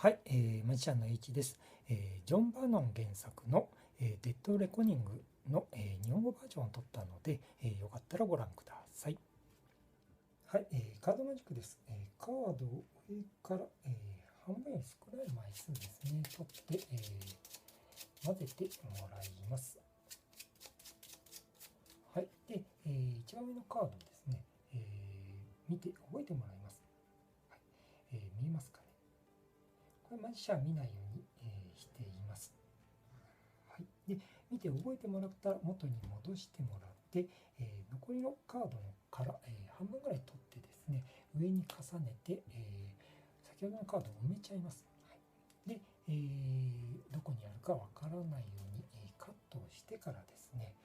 はい、マジシャンの H です。ジョン・バノン原作の、デッド・レコニングの、日本語バージョンを撮ったので、よかったらご覧ください。はい、カードマジックです。カードを上から、半分より少ない枚数ですね、取って、混ぜてもらいます。はい、で、一番上のカードをですね、見て覚えてもらいます。はい、見えますかね。これマジシャン見ないように、しています。はい、で見て覚えてもらったら元に戻してもらって、残りのカードから、半分ぐらい取ってですね、上に重ねて、先ほどのカードを埋めちゃいます。はい、で、どこにあるかわからないように、カットをしてからですね、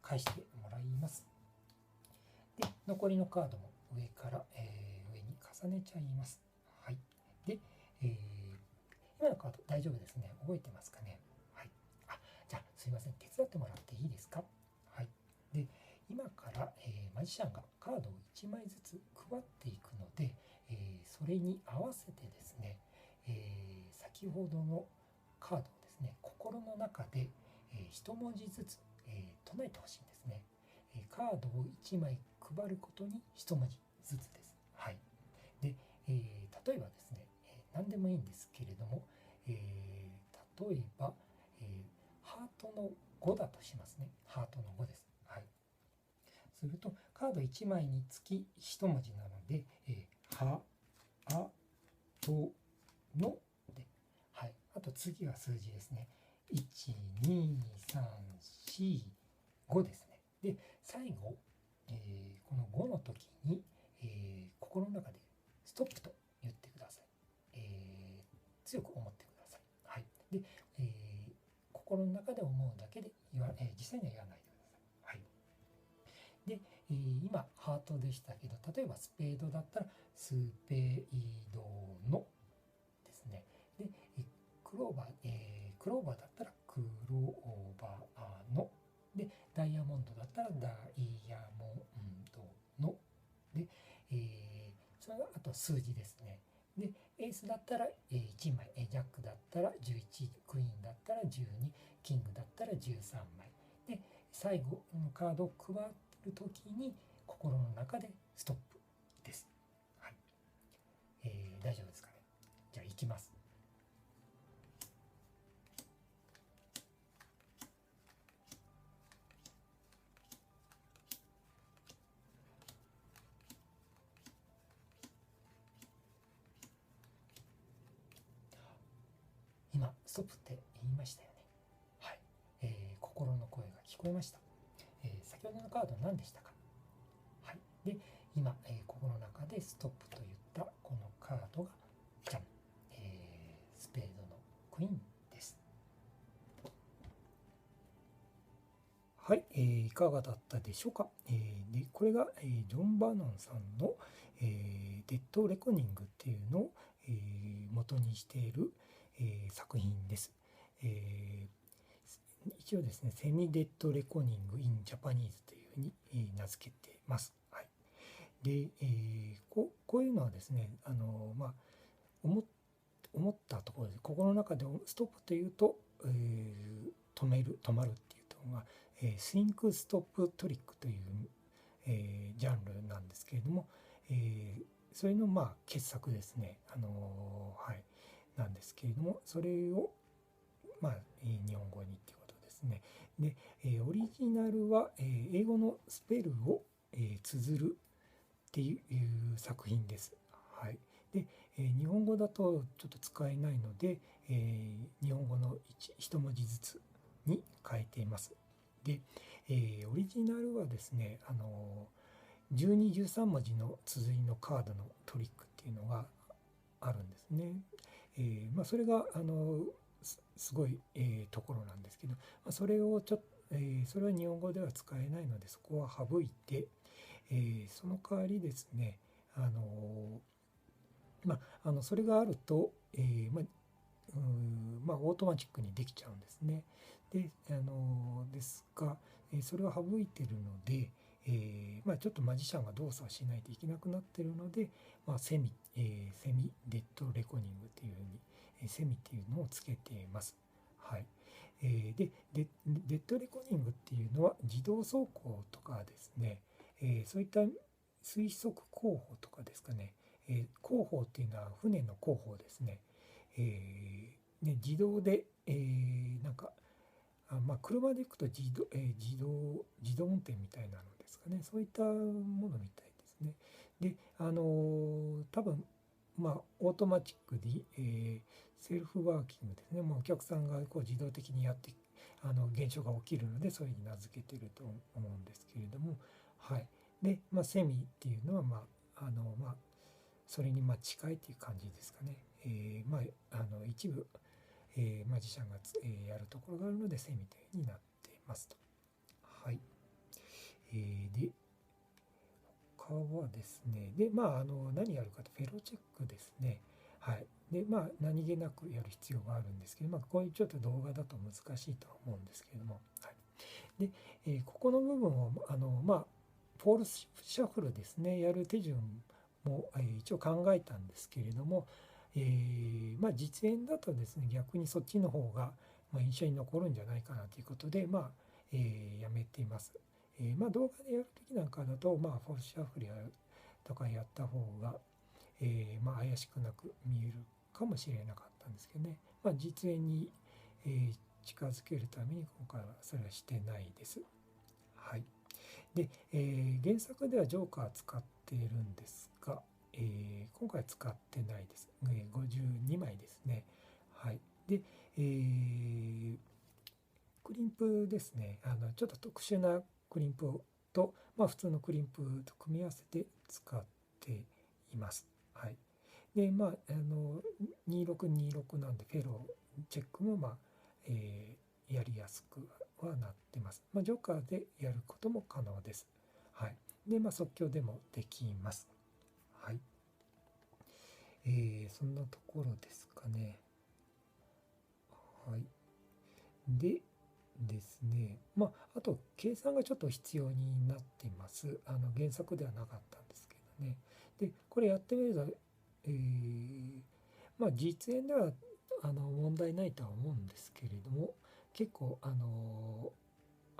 返してもらいます。で残りのカードも上から、上に重ねちゃいます。はい、で、今のカード大丈夫ですね。覚えてますかね。はい。じゃあすいません。手伝ってもらっていいですか。はい。で、今から、マジシャンがカードを1枚ずつ配っていくので、それに合わせてですね、先ほどのカードをですね、心の中で、一文字ずつ、唱えてほしいんですね。カードを1枚配ることに一文字ずつです。はい。で、例えばですね、何でもいいんですけれども、例えば、ハートの5だとしますね。ハートの5です。はい。すると、カード1枚につき1文字なので、は、あ、と、ので、はい。あと次は数字ですね。1、2、3、4、5ですね。で、最後、この5の時に、心の中でストップと言ってください。強く思ってください。はい。で、心の中で思うだけで実際には言わないでください。はい。で、今ハートでしたけど、例えばスペードだったらスペードのですね。で、クローバーだったらクローバーの。で、ダイヤモンドだったらダイヤモンドの。で、それはあと数字ですね。で、エースだったら1枚、ジャックだったら11、クイーンだったら12、キングだったら13枚。で、最後のカードを配るときに心の中でストップです。はい。大丈夫ですかね。じゃあ行きます。今ストップって言いましたよね。はい、心の声が聞こえました。先ほどのカード何でしたか。はい、で今、心の中でストップと言ったこのカードがじゃん、スペードのクイーンです。はい、いかがだったでしょうか。でこれが、ジョン・バノンさんの、デッド・レコニングっていうのを、元にしている、作品です。一応ですね、セミデッドレコニング・イン・ジャパニーズというふうに、名付けてます。はい、で、こういうのはですね、思ったところで、心の中でストップというと、止まるっていうのが、スインク・ストップ・トリックという、ジャンルなんですけれども、それの傑作ですね、はい、なんですけれども、それを日本語にっていうことですね。で、オリジナルは、英語のスペルを、綴るっていう作品です。はい。で、日本語だとちょっと使えないので、日本語の一文字ずつに変えています。で、オリジナルはですね、12、13文字の綴りのカードのトリックっていうのがあるんですね。それがすごい、ところなんですけど、それをそれは日本語では使えないのでそこは省いて、その代わりですね、それがあると、オートマチックにできちゃうんですね。で、ですが、それを省いているので、ちょっとマジシャンが動作をしないといけなくなっているので、セミデッドレコーニングっていうふうに、セミっていうのをつけています。はい。でデッドレコーニングっていうのは自動走行とかですね、そういった推測工法とかですかね、工法っていうのは船の工法ですね。自動で、なんか車で行くと自動運転みたいなのですかね、そういったものみたいですね。で、多分、オートマチックに、セルフワーキングですね、お客さんがこう自動的にやって現象が起きるので、そういうふうに名付けてると思うんですけれども、はい。で、セミっていうのは、それに近いという感じですかね。一部マジシャンがやるところがあるのでセミという風になっていますと。はい。で、他はですね、で、何やるかと、フェローチェックですね。はい。で、何気なくやる必要があるんですけど、こういうちょっと動画だと難しいとは思うんですけれども、はい。で、ここの部分を、フォールシャッフルですね、やる手順も、一応考えたんですけれども、実演だとですね、逆にそっちの方が、印象に残るんじゃないかなということで、やめています。動画でやるときなんかだと、フォールシャッフルとかやった方が、怪しくなく見えるかもしれなかったんですけどね、実演に、近づけるために今回はそれはしてないです。はい。で、原作ではジョーカー使っているんですが、今回使ってないです。52枚ですね。はい。で、クリンプですね。ちょっと特殊なクリンプと、普通のクリンプと組み合わせて使っています。はい。で、2626なんで、フェローチェックも、やりやすくはなってます。ジョーカーでやることも可能です。はい。で、即興でもできます。はい。そんなところですかね。はい。でですね、あと計算がちょっと必要になっています。原作ではなかったんですけどね。で、これやってみると、実演では問題ないとは思うんですけれども、結構あ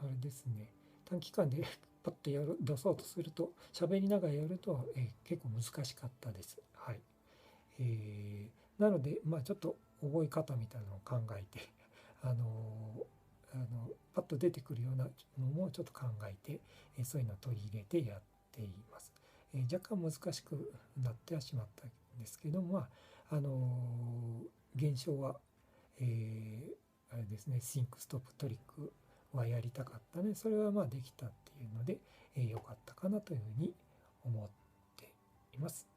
れですね、短期間でパッと出そうとすると、喋りながらやると、結構難しかったです。はい。なので、ちょっと覚え方みたいなのを考えて、パッと出てくるようなのもちょっと考えて、そういうのを取り入れてやっています。若干難しくなってはしまったんですけども、現象は、あれですね、シンクストップトリックはやりたかったので、それはできたっていうので、良かったかなというふうに思っています。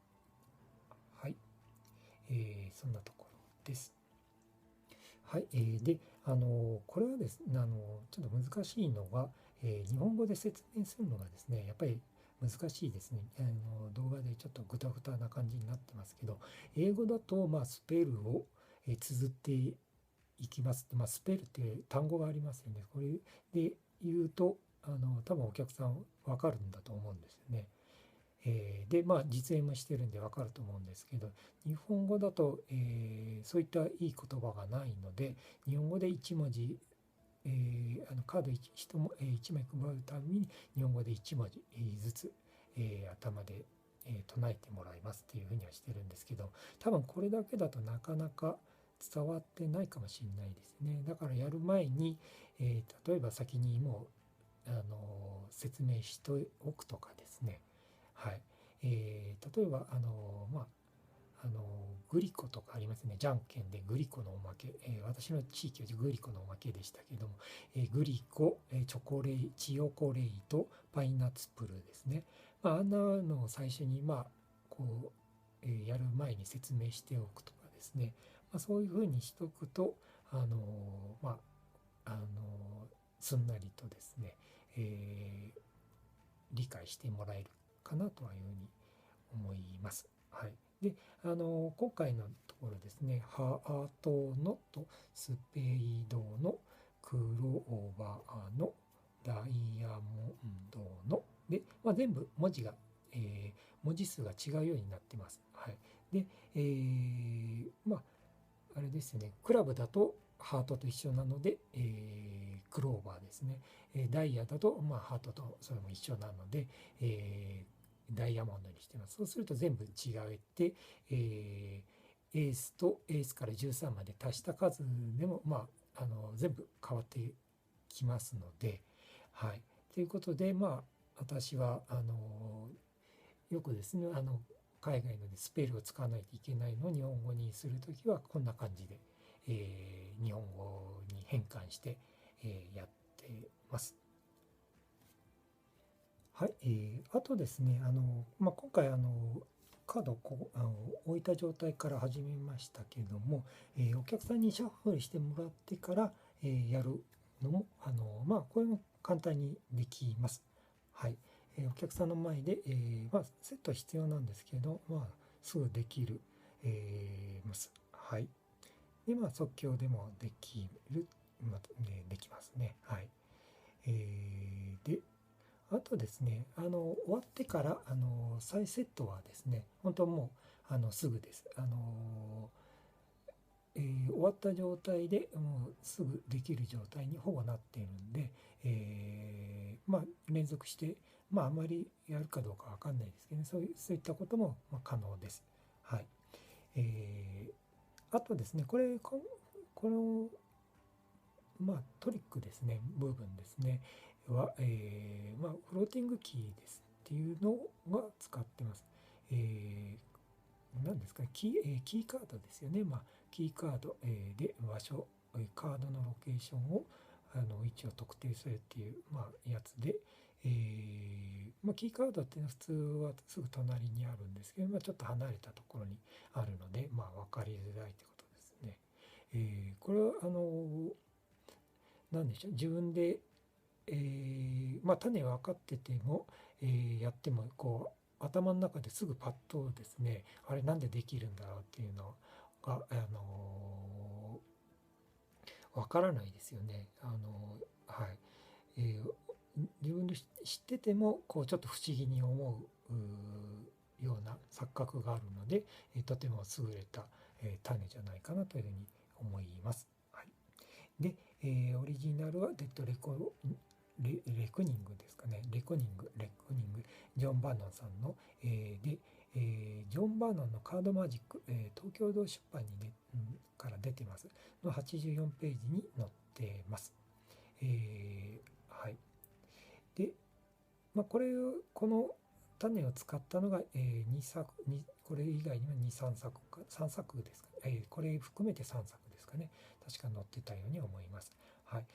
はい。そんなところです。はい。で、これはですね、ちょっと難しいのが、日本語で説明するのがですね、やっぱり難しいですね。動画でちょっとグタグタな感じになってますけど、英語だと、スペルを綴っていきます。スペルっていう単語がありますよね。これで言うと、多分お客さんわかるんだと思うんですよね。で、実演もしてるんでわかると思うんですけど、日本語だと、そういったいい言葉がないので、日本語で1文字、カード 1枚配るたびに日本語で1文字ずつ、頭で、唱えてもらいますっていうふうにはしてるんですけど、多分これだけだとなかなか伝わってないかもしれないですね。だからやる前に、例えば先にもう説明しておくとかですね。はい。例えば、グリコとかありますね。じゃんけんでグリコのおまけ。私の地域はグリコのおまけでしたけども、グリコ、チヨコレイとパイナッツプルですね。あんなのを最初に、こう、やる前に説明しておくとかですね。そういうふうにしとくと、あの、すんなりとですね、理解してもらえるかなというふうに思います。はい。で、今回のところですね、ハートのとスペイドのクローバーのダイヤモンドので、全部文字が、文字数が違うようになってます。はい。で、あれですよね、クラブだとハートと一緒なので、クローバーですね。ダイヤだと、ハートとそれも一緒なので、ダイヤモンドにしてます。そうすると全部違えて、エースとエースから13まで足した数でも、全部変わってきますので、はい。ということで、私は、よくですね、海外のでスペルを使わないといけないのを日本語にするときはこんな感じで、日本語に変換して、やってます。はい、あとですね、今回カードを置いた状態から始めましたけども、お客さんにシャッフルしてもらってから、やるのもこれも簡単にできます。はい、お客さんの前で、セット必要なんですけど、すぐできる、ます。はい。で、即興でもできる、できますね。はい。で、あとですね、終わってから、再セットはですね、本当もう、すぐです。終わった状態でもうすぐできる状態にほぼなっているんで、連続して、あまりやるかどうかわかんないですけどね、そういったことも可能です。はい。あとですね、この、トリックですね、部分ですね、は、フローティングキーですっていうのは使ってます。何ですかね、キーカードですよね。キーカード、で場所、カードのロケーションを位置を特定するっていう、やつで、キーカードっていうのは普通はすぐ隣にあるんですけど、ちょっと離れたところにあるので、分かりづらいってことですね。これは何でしょう、自分で、種分かってても、やっても頭の中ですぐパッとですね、あれなんでできるんだろうっていうのが、分からないですよね。はい。自分で知っててもちょっと不思議に思うような錯覚があるので、とても優れた、種じゃないかなというふうに思います。はい。で、オリジナルはレコニングですかね。レコニング、ジョン・バーノンさんの、で、ジョン・バーノンのカードマジック、東京堂出版に、から出てますの84ページに載ってます。はい。で、この種を使ったのが、2作、これ以外には2、3作か、3作ですか、これ含めて3作ですかね。確か載ってたように思います。はい。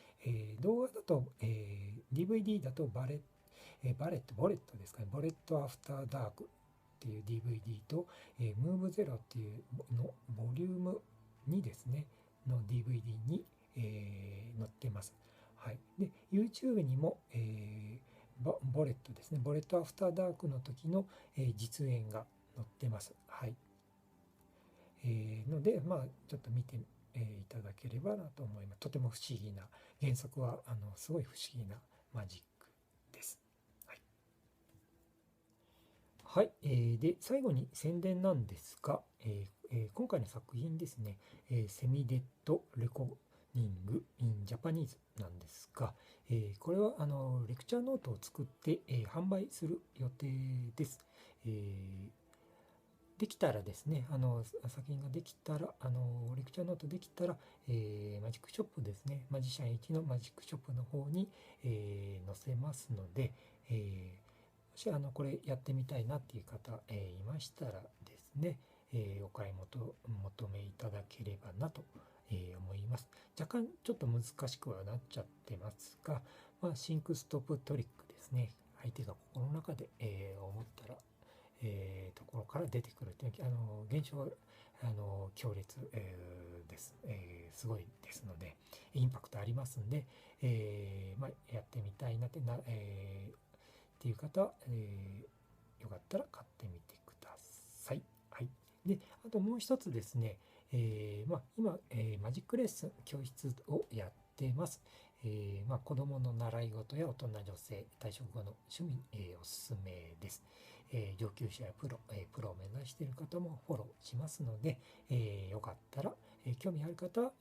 動画だと、DVD だとボレットですかね。ボレットアフターダークっていう DVD と、ムーブゼロっていうのボリューム2ですねの DVD に、載ってます。はい。で、YouTube にも、ボレットですね。ボレットアフターダークの時の、実演が載ってます。はい。ので、ちょっと見て、いただければなと思います。とても不思議な、原則はすごい不思議なマジックです。はい。はい、で最後に宣伝なんですが、今回の作品ですね、セミデッドレコニングインジャパニーズなんですが、これはレクチャーノートを作って、販売する予定です。できたらですね、作品ができたら、レクチャーノートできたら、マジックショップですね、マジシャン1のマジックショップの方に、載せますので、もしこれやってみたいなっていう方、いましたらですね、お買い求めいただければなと、思います。若干ちょっと難しくはなっちゃってますが、シンクストップトリックですね。相手が心の中で、思ったら、ところから出てくるという現象は強烈、です、すごいですのでインパクトありますんで、やってみたいなってっていう方は、よかったら買ってみてください。はい。で、あともう一つですね、今、マジックレッスン教室をやっってます。子供の習い事や大人女性、退職後の趣味、おすすめです。上級者やプロ、プロを目指している方もフォローしますので、よかったら、興味ある方は、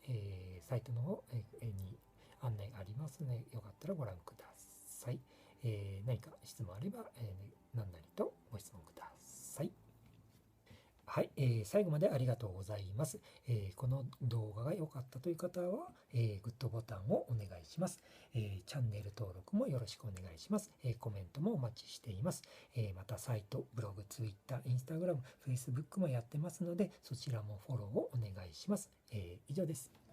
サイトの方、に案内ありますので、よかったらご覧ください。何か質問あれば、何なりとご質問ください。はい、最後までありがとうございます。この動画が良かったという方は、グッドボタンをお願いします。チャンネル登録もよろしくお願いします。コメントもお待ちしています。またサイト、ブログ、ツイッター、インスタグラム、フェイスブックもやってますので、そちらもフォローをお願いします。以上です。